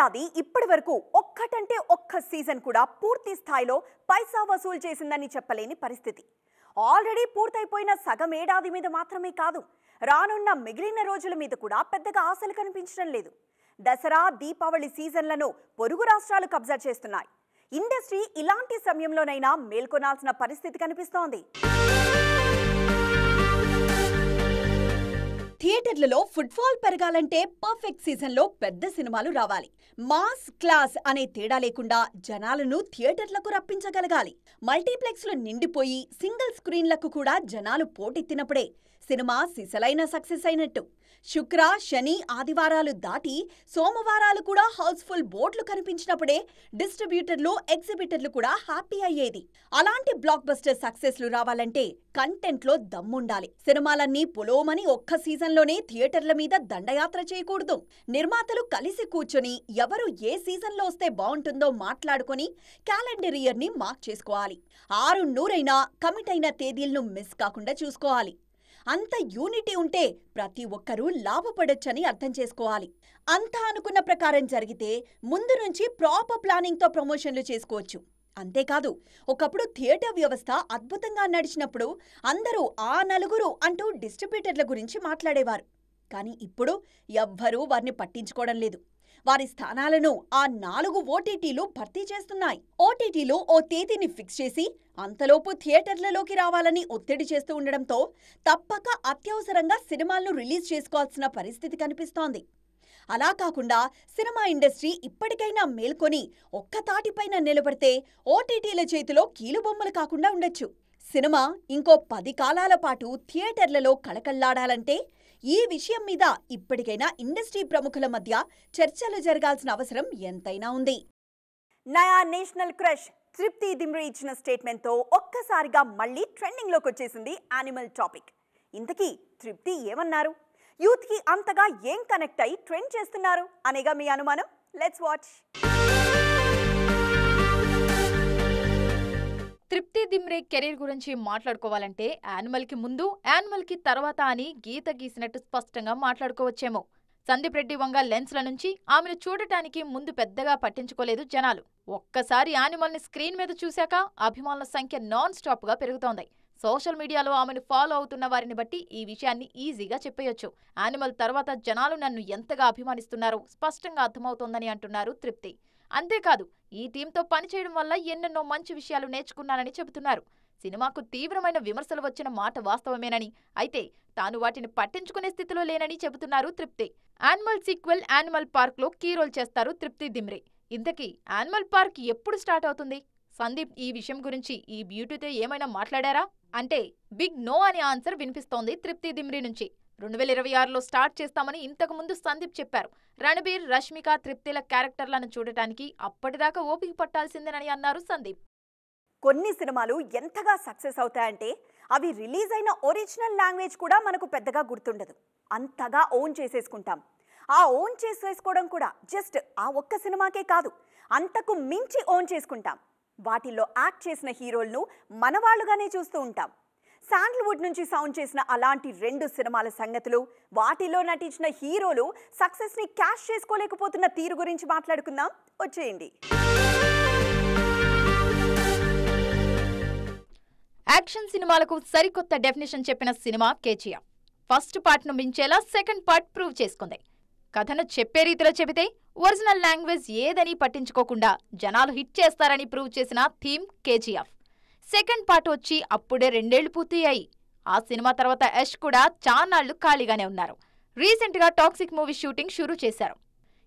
ఏడాది ఇప్పటి వరకు ఒక్కటంటే ఒక్క సీజన్ కూడా పూర్తి స్థాయిలో పైసా వసూలు చేసిందని చెప్పలేని పరిస్థితి. ఆల్రెడీ పూర్తయిపోయిన సగం ఏడాది మీద మాత్రమే కాదు, రానున్న మిగిలిన రోజుల మీద కూడా పెద్దగా ఆశలు కనిపించడం లేదు. దసరా, దీపావళి సీజన్లను పొరుగు రాష్ట్రాలు కబ్జా చేస్తున్నాయి. ఇండస్ట్రీ ఇలాంటి సమయంలోనైనా మేల్కొనాల్సిన పరిస్థితి కనిపిస్తోంది. థియేటర్లలో ఫుట్ఫాల్ పెరగాలంటే పర్ఫెక్ట్ సీజన్లో పెద్ద సినిమాలు రావాలి. మాస్, క్లాస్ అనే తేడా లేకుండా జనాలను థియేటర్లకు రప్పించగలగాలి. మల్టీప్లెక్స్లు నిండిపోయి సింగిల్ స్క్రీన్లకు కూడా జనాలు పోటెత్తినప్పుడే సినిమా సిసలైన సక్సెస్ అయినట్టు. శుక్ర, శని, ఆదివారాలు దాటి సోమవారాలు కూడా హౌస్ఫుల్ బోర్డులు కనిపించినప్పుడే డిస్ట్రిబ్యూటర్లు, ఎగ్జిబిటర్లు కూడా హ్యాపీ అయ్యేది. అలాంటి బ్లాక్ బస్టర్ సక్సెస్లు రావాలంటే కంటెంట్లో దమ్ముండాలి. సినిమాలన్నీ పొలోమని ఒక్క సీజన్లోనే థియేటర్ల మీద దండయాత్ర చేయకూడదు. నిర్మాతలు కలిసి కూర్చొని ఎవరు ఏ సీజన్లో వస్తే బాగుంటుందో మాట్లాడుకొని క్యాలెండర్ ఇయర్ని మార్క్ చేసుకోవాలి. 600 కమిట్ అయిన తేదీలను మిస్ కాకుండా చూసుకోవాలి. అంత యూనిటీ ఉంటే ప్రతి ఒక్కరూ లాభపడొచ్చని అర్థం చేసుకోవాలి. అంతా అనుకున్న ప్రకారం జరిగితే ముందు నుంచి ప్రాపర్ ప్లానింగ్తో ప్రమోషన్లు చేసుకోవచ్చు. అంతేకాదు, ఒకప్పుడు థియేటర్ వ్యవస్థ అద్భుతంగా నడిచినప్పుడు అందరూ ఆ నలుగురు అంటూ డిస్ట్రిబ్యూటర్ల గురించి మాట్లాడేవారు. కానీ ఇప్పుడు ఎవ్వరూ వారిని పట్టించుకోవడం లేదు. వారి స్థానాలను ఆ 4 ఓటీటీలు భర్తీ చేస్తున్నాయి. ఓటీటీలు ఓ తేదీని ఫిక్స్ చేసి అంతలోపు థియేటర్లలోకి రావాలని ఒత్తిడి చేస్తూ ఉండడంతో తప్పక అత్యవసరంగా సినిమాలను రిలీజ్ చేసుకోవాల్సిన పరిస్థితి కనిపిస్తోంది. అలా కాకుండా సినిమా ఇండస్ట్రీ ఇప్పటికైనా మేల్కొని ఒక్కతాటిపైన నిలబడితే ఓటీటీల చేతిలో కీలుబొమ్మలు కాకుండా ఉండొచ్చు. సినిమా ఇంకో 10 కాలాల పాటు థియేటర్లలో కళకళ్లాడాలంటే ఈ విషయం మీద ఇప్పటికైనా ఇండస్ట్రీ ప్రముఖుల మధ్య చర్చలు జరగాల్సిన అవసరం ఎంతైనా ఉంది. నయా నేషనల్ క్రష్ తృప్తి దిమ్రీ ఇచ్చిన స్టేట్మెంట్తో ఒక్కసారిగా మళ్ళీ ట్రెండింగ్లోకి వచ్చేసింది యానిమల్ టాపిక్. ఇంతకీ తృప్తి ఏమన్నారు? యూత్కి అంతగా ఏం కనెక్ట్ అయి ట్రెండ్ చేస్తున్నారు అనేగా మీ అనుమానం? Let's watch. తృప్తి దిమ్రే కెరీర్ గురించి మాట్లాడుకోవాలంటే యానిమల్కి ముందు, యానిమల్కి తర్వాత అని గీత గీసినట్టు స్పష్టంగా మాట్లాడుకోవచ్చేమో. సందీప్ రెడ్డి వంగ లెన్స్ల నుంచి ఆమెను చూడటానికి ముందు పెద్దగా పట్టించుకోలేదు జనాలు. ఒక్కసారి యానిమల్ని స్క్రీన్ మీద చూశాక అభిమానుల సంఖ్య నాన్ స్టాప్గా పెరుగుతోంది. సోషల్ మీడియాలో ఆమెను ఫాలో అవుతున్న వారిని బట్టి ఈ విషయాన్ని ఈజీగా చెప్పేయొచ్చు. యానిమల్ తర్వాత జనాలు నన్ను ఎంతగా అభిమానిస్తున్నారో స్పష్టంగా అర్థమవుతోందని అంటున్నారు తృప్తి. అంతేకాదు, ఈ టీంతో పనిచేయడం వల్ల ఎన్నెన్నో మంచి విషయాలు నేర్చుకున్నానని చెబుతున్నారు. సినిమాకు తీవ్రమైన విమర్శలు వచ్చిన మాట వాస్తవమేనని, అయితే తాను వాటిని పట్టించుకునే స్థితిలో లేనని చెబుతున్నారు తృప్తి. యానిమల్ సీక్వెల్ యానిమల్ పార్క్లో కీ రోల్ చేస్తారు తృప్తి దిమ్రే. ఇంతకీ యానిమల్ పార్క్ ఎప్పుడు స్టార్ట్ అవుతుంది? సందీప్ ఈ విషయం గురించి ఈ బ్యూటీతో ఏమైనా మాట్లాడారా అంటే బిగ్ నో అనే ఆన్సర్ వినిపిస్తోంది తృప్తి దిమ్రీ నుంచి. 2026లో స్టార్ట్ చేస్తామని ఇంతకు ముందు సందీప్ చెప్పారు. రణబీర్, రష్మిక, తృప్తిల క్యారెక్టర్లను చూడటానికి అప్పటిదాకా ఓపిక పట్టాల్సిందేనని అన్నారు సందీప్. కొన్ని సినిమాలు ఎంతగా సక్సెస్ అవుతాయంటే అవి రిలీజ్ అయిన ఒరిజినల్ లాంగ్వేజ్ కూడా మనకు పెద్దగా గుర్తుండదు. అంతగా ఓన్ చేసేసుకుంటాం. ఆ ఓన్ చేసేసుకోవడం కూడా జస్ట్ ఆ ఒక్క సినిమాకే కాదు, అంతకు మించి ఓన్ చేసుకుంటాం. వాటిల్లో యాక్ట్ చేసిన హీరోలను మనవాళ్లుగానే చూస్తూ ఉంటాం. శాండల్వుడ్ నుంచి సౌండ్ చేసిన అలాంటి 2 సినిమాల సంగతులు, వాటిలో నటించిన హీరోలు సక్సెస్ని క్యాష్ చేసుకోలేకపోతున్న తీరు గురించి మాట్లాడుకుందాం. వచ్చేయండి. యాక్షన్ సినిమాలకు సరికొత్త డెఫినేషన్ చెప్పిన సినిమా కేజీఎఫ్. ఫస్ట్ పార్ట్ను మించేలా సెకండ్ పార్ట్ ప్రూవ్ చేసుకుంది. కథను చెప్పే రీతిలో చెబితే ఒరిజినల్ లాంగ్వేజ్ ఏదని పట్టించుకోకుండా జనాలు హిట్ చేస్తారని ప్రూవ్ చేసిన థీమ్ కేజీఎఫ్. సెకండ్ పార్ట్ వచ్చి అప్పుడే 2 ఏళ్లు పూర్తయ్యాయి. ఆ సినిమా తర్వాత యష్ కూడా చాన్నాళ్లు ఖాళీగానే ఉన్నారు. రీసెంట్గా టాక్సిక్ మూవీ షూటింగ్ షురూ చేశారు.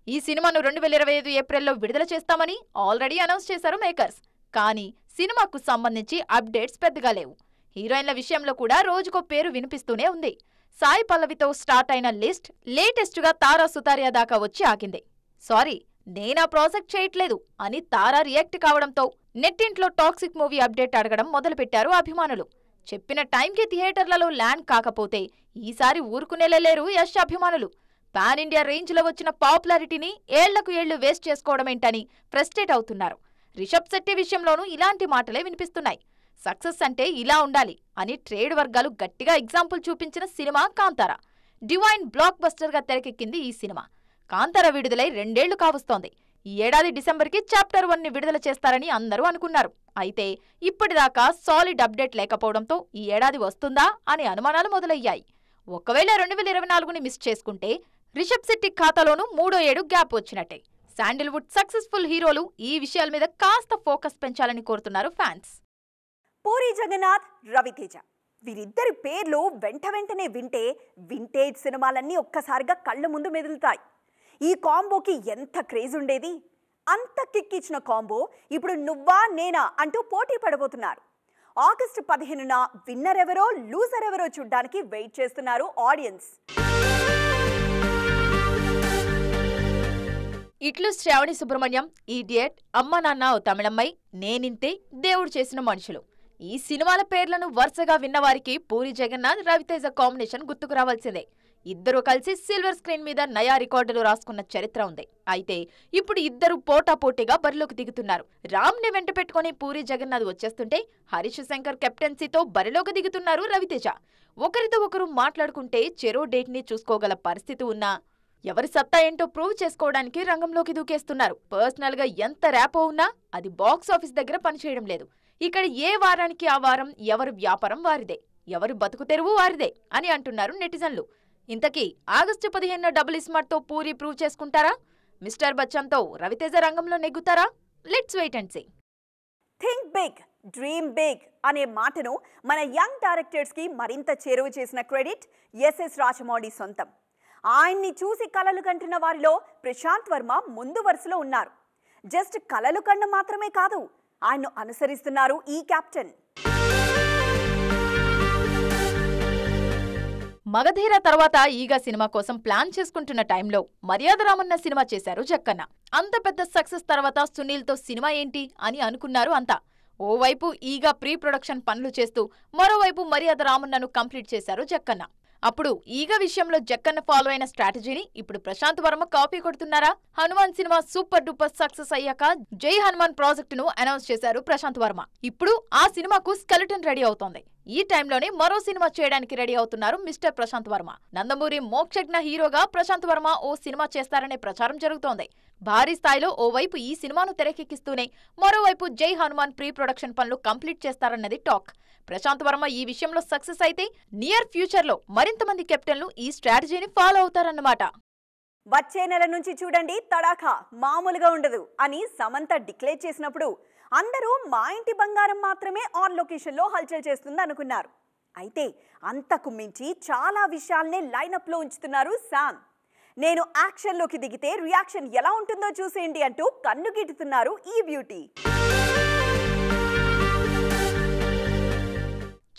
ఈ సినిమాను 2025 ఏప్రిల్లో విడుదల చేస్తామని ఆల్రెడీ అనౌన్స్ చేశారు మేకర్స్. కానీ సినిమాకు సంబంధించి అప్డేట్స్ పెద్దగా లేవు. హీరోయిన్ల విషయంలో కూడా రోజుకో పేరు వినిపిస్తూనే ఉంది. సాయి పల్లవితో స్టార్ట్ అయిన లిస్ట్ లేటెస్ట్గా తారా సుతారియా దాకా వచ్చి ఆగింది. సారీ, నేనా ప్రాజెక్ట్ చేయట్లేదు అని తారా రియాక్ట్ కావడంతో నెట్టింట్లో టాక్సిక్ మూవీ అప్డేట్ అడగడం మొదలుపెట్టారు అభిమానులు. చెప్పిన టైంకి థియేటర్లలో ల్యాండ్ కాకపోతే ఈసారి ఊరుకునేలేరు యష్ అభిమానులు. పాన్ ఇండియా రేంజ్లో వచ్చిన పాపులారిటీని ఏళ్లకు ఏళ్లు వేస్ట్ చేసుకోవడమేంటని ఫ్రస్ట్రేట్ అవుతున్నారు. రిషబ్ శెట్టి విషయంలోనూ ఇలాంటి మాటలే వినిపిస్తున్నాయి. సక్సెస్ అంటే ఇలా ఉండాలి అని ట్రేడ్ వర్గాలు గట్టిగా ఎగ్జాంపుల్ చూపించిన సినిమా కాంతారా. డివైన్ బ్లాక్ బస్టర్గా తెరకెక్కింది ఈ సినిమా. కాంతారా విడుదలై 2 ఏళ్లు కావస్తోంది. ఈ ఏడాది డిసెంబర్కి చాప్టర్ 1ని విడుదల చేస్తారని అందరూ అనుకున్నారు. అయితే ఇప్పటిదాకా సాలిడ్ అప్డేట్ లేకపోవడంతో ఈ ఏడాది వస్తుందా అనే అనుమానాలు మొదలయ్యాయి. ఒకవేళ 2024ని మిస్ చేసుకుంటే రిషబ్ శెట్టి ఖాతాలోనూ 3వ ఏడు గ్యాప్ వచ్చినట్టే. శాండిల్వుడ్ సక్సెస్ఫుల్ హీరోలు ఈ విషయాల మీద కాస్త ఫోకస్ పెంచాలని కోరుతున్నారు ఫ్యాన్స్. పూరి జగన్నాథ్, రవితేజ వీరిద్దరి పేర్లు వెంటనే వింటే వింటేజ్ సినిమాలన్నీ ఒక్కసారిగా కళ్ళ ముందు మెదులుతాయి. ఈ కాంబోకి ఎంత క్రేజ్ ఉండేది. అంత కిక్కిచ్చిన కాంబో ఇప్పుడు నువ్వా నేనా అంటూ పోటీ పడబోతున్నారు. ఆగస్టు 15న విన్నర్ ఎవరో లూజర్ ఎవరో చూడ్డానికి వెయిట్ చేస్తున్నారు ఆడియన్స్. ఇట్లు శ్రావణి సుబ్రహ్మణ్యం, ఈడియట్, అమ్మ నాన్న ఓ తమిళమ్మాయి, నేనింతే, దేవుడు చేసిన మనుషులు. ఈ సినిమాల పేర్లను వరుసగా విన్నవారికి పూరి జగన్నాథ్, రవితేజ కాంబినేషన్ గుర్తుకు రావాల్సిందే. ఇద్దరు కలిసి సిల్వర్ స్క్రీన్ మీద నయా రికార్డులు రాసుకున్న చరిత్ర ఉంది. అయితే ఇప్పుడు ఇద్దరు పోటాపోటీగా బరిలోకి దిగుతున్నారు. రామ్ ని వెంట పెట్టుకుని పూరి జగన్నాథ్ వచ్చేస్తుంటే హరీష్ శంకర్ కెప్టెన్సీతో బరిలోకి దిగుతున్నారు రవితేజ. ఒకరితో ఒకరు మాట్లాడుకుంటే చెరో డేట్ ని చూసుకోగల పరిస్థితి ఉన్నా ఎవరి సత్తా ఏంటో ప్రూవ్ చేసుకోవడానికి రంగంలోకి దూకేస్తున్నారు. పర్సనల్ గా ఎంత ర్యాపో ఉన్నా అది బాక్స్ ఆఫీస్ దగ్గర పనిచేయడం లేదు. ఇక్కడ ఏ వారానికి ఆ వారం ఎవరి వ్యాపారం వారిదే, ఎవరి బతుకు తెరువు వారిదే అని అంటున్నారు నెటిజన్లు. ఇంతకీ ఆగస్టు 15న డబుల్ స్మార్ట్ తో పూరి ప్రూవ్ చేసుకుంటారా? మిస్టర్ బచ్చన్ తో రవితేజ రంగంలో నెగ్గుతారా? Let's wait and see. Think big, dream big అనే మాటను మన యంగ్ డైరెక్టర్స్ కి మరింత చేరువ చేసిన క్రెడిట్ ఎస్ఎస్ రాజమౌళి సొంతం. ఆయన్ని చూసి కలలు కంటున్న వారిలో ప్రశాంత్ వర్మ ముందు వరుసలో ఉన్నారు. జస్ట్ కలలు కండ మాత్రమే కాదు, ఆయన్ను అనుసరిస్తున్నారు ఈ కెప్టెన్. మగధీర తర్వాత ఈగ సినిమా కోసం ప్లాన్ చేసుకుంటున్న టైంలో మర్యాద రామన్న సినిమా చేశారు జక్కన్న. అంత పెద్ద సక్సెస్ తర్వాత సునీల్తో సినిమా ఏంటి అని అనుకున్నారు అంతా. ఓవైపు ఈగ ప్రీ ప్రొడక్షన్ పనులు చేస్తూ మరోవైపు మర్యాద రామన్నను కంప్లీట్ చేశారు జక్కన్న. అప్పుడు ఈగ విషయంలో జక్కన్న ఫాలో అయిన స్ట్రాటజీని ఇప్పుడు ప్రశాంత్ వర్మ కాపీ కొడుతున్నారా? Hanuman cinema super duper success అయ్యాక జై హనుమాన్ ప్రాజెక్టును అనౌన్స్ చేశారు ప్రశాంత్ వర్మ. ఇప్పుడు ఆ సినిమాకు స్కెలెటన్ రెడీ అవుతోంది. ఈ టైంలోనే మరో సినిమా చేయడానికి రెడీ అవుతున్నారు మిస్టర్ ప్రశాంత్ వర్మ. నందమూరి మోక్షజ్ఞ హీరోగా ప్రశాంత్ వర్మ ఓ సినిమా చేస్తారనే ప్రచారం జరుగుతోంది. భారీ స్థాయిలో ఓవైపు ఈ సినిమాను తెరకెక్కిస్తూనే మరోవైపు జై హనుమాన్ ప్రీ ప్రొడక్షన్ పనులు కంప్లీట్ చేస్తారన్నది టాక్. ప్రశాంత్ వర్మ ఈ విషయంలో సక్సెస్ అయితే నియర్ ఫ్యూచర్ లో మరింత మంది కెప్టెన్లు ఈ స్ట్రాటజీని ఫాలో అవుతారన్నమాట. వచ్చే నెల నుంచి చూడండి తడాఖా మామూలుగా ఉండదు అని సమంత డిక్లేర్ చేసినప్పుడు అందరూ మా ఇంటి బంగారం మాత్రమే ఆన్ లొకేషన్లో హల్చల్ చేస్తుంది అనుకున్నారు. అయితే అంతకు మించి చాలా విషయాల్నే లైనప్లో ఉంచుతున్నారు శామ్. నేను యాక్షన్లోకి దిగితే రియాక్షన్ ఎలా ఉంటుందో చూసేయండి అంటూ కన్ను గిట్టుతున్నారు ఈ బ్యూటీ.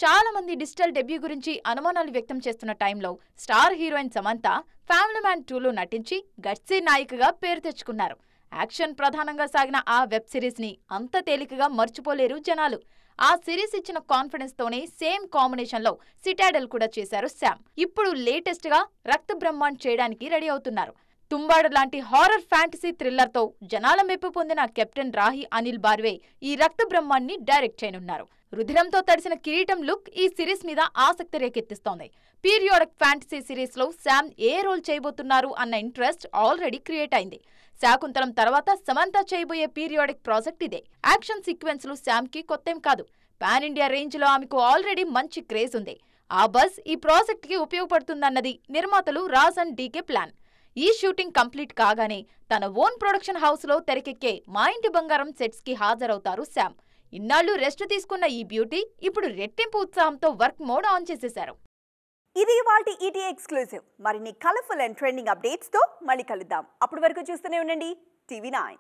చాలా మంది డిజిటల్ డెబ్యూ గురించి అనుమానాలు వ్యక్తం చేస్తున్న టైంలో star heroine Samantha family man 2లో నటించి గట్సీ నాయికగా పేరు తెచ్చుకున్నారు. యాక్షన్ ప్రధానంగా సాగిన ఆ వెబ్ సిరీస్ ని అంత తేలికగా మర్చిపోలేరు జనాలు. ఆ సిరీస్ ఇచ్చిన కాన్ఫిడెన్స్ తోనే సేమ్ కాంబినేషన్ లో సిటాడెల్ కూడా చేశారు శామ్. ఇప్పుడు లేటెస్ట్ గా రక్త బ్రహ్మాండ్ చేయడానికి రెడీ అవుతున్నారు. తుంబాడు లాంటి హారర్ ఫ్యాంటసీ థ్రిల్లర్ తో జనాల మెప్పు పొందిన కెప్టెన్ రాహి అనిల్ బార్వే ఈ రక్త బ్రహ్మాండ్ని డైరెక్ట్ చేయనున్నారు. రుధిరంతో తడిసిన కిరీటం లుక్ ఈ సిరీస్ మీద ఆసక్తి రేకెత్తిస్తోంది. పీరియాడిక్ ఫ్యాంటసీ సిరీస్ లో శామ్ ఏ రోల్ చేయబోతున్నారు అన్న ఇంట్రెస్ట్ ఆల్రెడీ క్రియేట్ అయింది. శాకుంతలం తర్వాత సమంత చేయబోయే పీరియాడిక్ ప్రాజెక్ట్ ఇదే. యాక్షన్ సీక్వెన్స్ లు శామ్ కి కొత్తేం కాదు. పాన్ ఇండియా రేంజ్ లో ఆమెకు ఆల్రెడీ మంచి క్రేజ్ ఉంది. ఆ బజ్ ఈ ప్రాజెక్ట్ కి ఉపయోగపడుతుందన్నది నిర్మాతలు రాజ్ అండ్ డీకే ప్లాన్. ఈ షూటింగ్ కంప్లీట్ కాగానే తన ఓన్ ప్రొడక్షన్ హౌస్ లో తెరకెక్కే మా ఇంటి బంగారం సెట్స్ కి హాజరవుతారు శామ్. ఇన్నాళ్లు రెస్ట్ తీసుకున్న ఈ బ్యూటీ ఇప్పుడు రెట్టింపు ఉత్సాహంతో వర్క్ మోడ్ ఆన్ చేసేశారు. ఇది ఇవాల్టి ఈటీ ఎక్స్క్లూజివ్. మరిన్ని కలర్ఫుల్ అండ్ ట్రెండింగ్ అప్డేట్స్ తో మళ్ళీ కలుద్దాం. అప్పటి వరకు చూస్తూనే ఉండండి TV9.